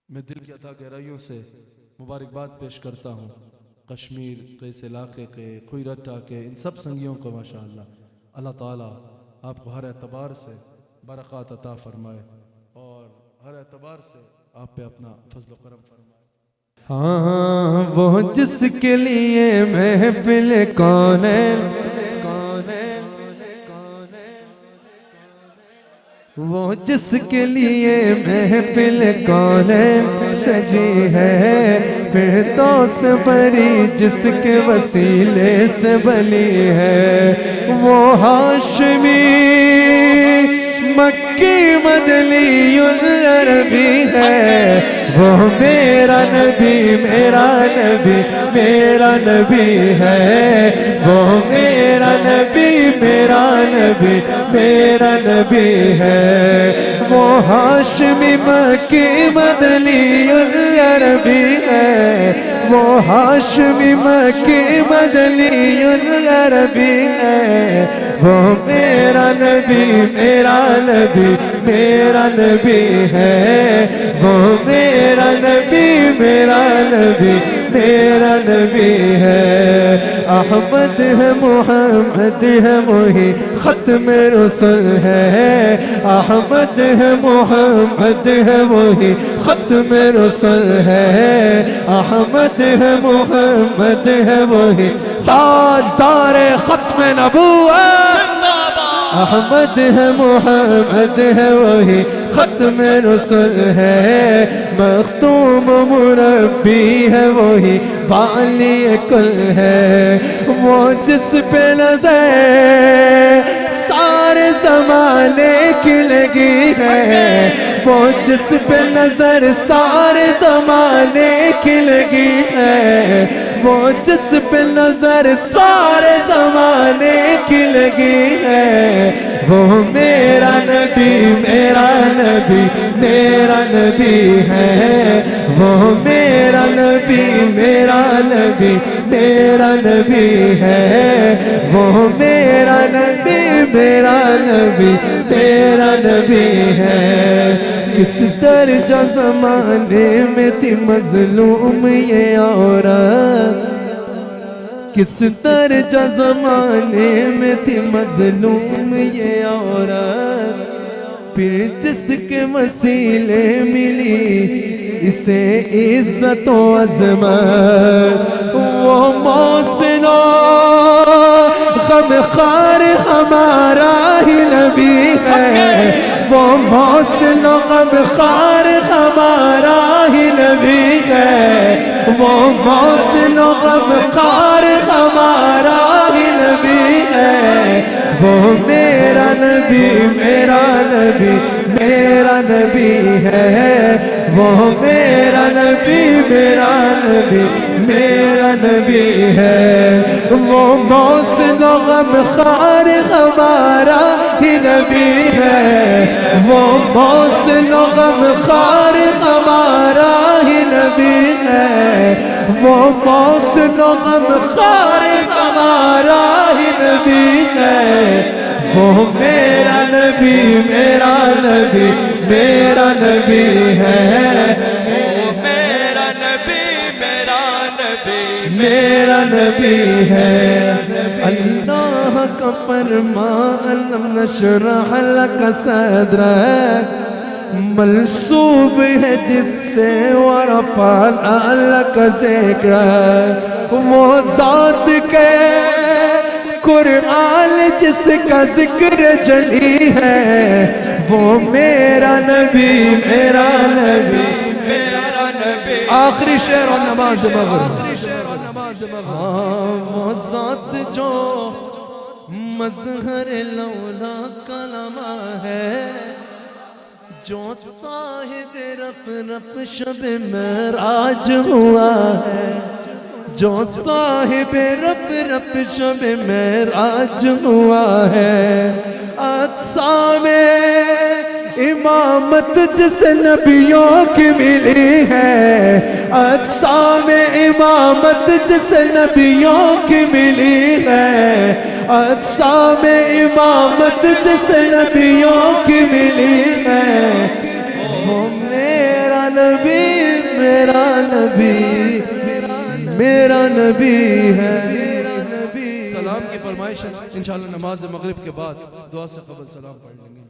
میں دل کی عطا گہرائیوں سے مبارکباد پیش کرتا ہوں کشمیر کے اس علاقے کے خویرٹا کے ان سب سنگیوں کو ماشاءاللہ اللہ تعالیٰ آپ کو ہر اعتبار سے برکات عطا فرمائے اور ہر اعتبار سے آپ پہ اپنا فضل و کرم فرمائے۔ ہاں وہ جس کے لیے محفل کونین وہ جس کے لیے محفل کونین سجی ہے فردوس بری جس کے وسیلے سے بلی ہے وہ ہاشمی مکی مدنی العربی ہے وہ میرا نبی میرا نبی میرا نبی ہے وہ میرا نبی میرا نبی میرا نبی ہے وہ ہاشمی مکی مدنی العربی ہے وہ ہاشمی مکی مدنی العربی ہے وہ میرا نبی میرا نبی میرا نبی ہے وہ میرا نبی میرا نبی میرا نبی ہے احمد ہے محمد ہے وہی ختم رسول ہے احمد ہے محمد ہے وہی ختم رسول ہے احمد ہے محمد ہے وہی تاجدار ختم نبوت احمد ہے محمد ہے وہی ختم رسول ہے مختوم مربی ہے وہی والی کل ہے وہ جس پہ نظر سارے زمانے کی لگی ہے وہ جس پہ نظر سارے زمانے کی لگی ہے وہ جس پہ نظر سارے زمانے کی لگی ہے وہ میرا نبی میرا نبی میرا نبی ہے وہ میرا نبی میرا نبی میرا نبی ہے وہ میرا نبی میرا نبی میرا نبی ہے کس درجہ زمانے میں تھی مظلوم یہ عورت کس درجہ زمانے میں تھی مظلوم یہ عورت پھر جس کے وسیلے ملی اسے عزت و عظمت وہ محسن غم خار ہمارا ہی نبی ہے وہ محسن غم خار ہمارا ہی نبی ہے وہ محسن غم خار ہمارا ہی نبی ہے وہ میرا نبی میرا نبی میرا نبی ہے وہ میرا نبی میرا نبی میرا نبی ہے وہ محسن غم خار ہمارا ہی نبی ہے وہ محسن غم خار ہمارا ہی نبی ہے وہ محسن غم خار ہمارا ہی نبی ہے وہ میرا نبی میرا نبی میرا نبی ہے وہ میرا نبی میرا نبی میرا نبی ہے اللہ کا فرمان الم نشرح لک صدرک منسوب ہے جس سے ورفعنا لک ذکرک وہ ذات کے قرآن جس کا ذکر جلی ہے وہ میرا نبی میرا نبی میرا نبی آخری شعر اور نماز مغرب وہ ذات جو مظہر لولا کلمہ ہے جو صاحب رف رف شب معراج ہوا ہے جو صاحب رف رف شب معراج ہوا ہے اقسام امامت جس نبیوں کی ملی ہے اقسام امامت جس نبیوں کی ملی ہے اقسام امامت جس نبیوں کی ملی ہے وہ میرا نبی میرا نبی میرا نبی ہے. سلام کی فرمائش ہے انشاءاللہ نماز مغرب کے بعد دعا سے قبل سلام پڑھ لیں گے.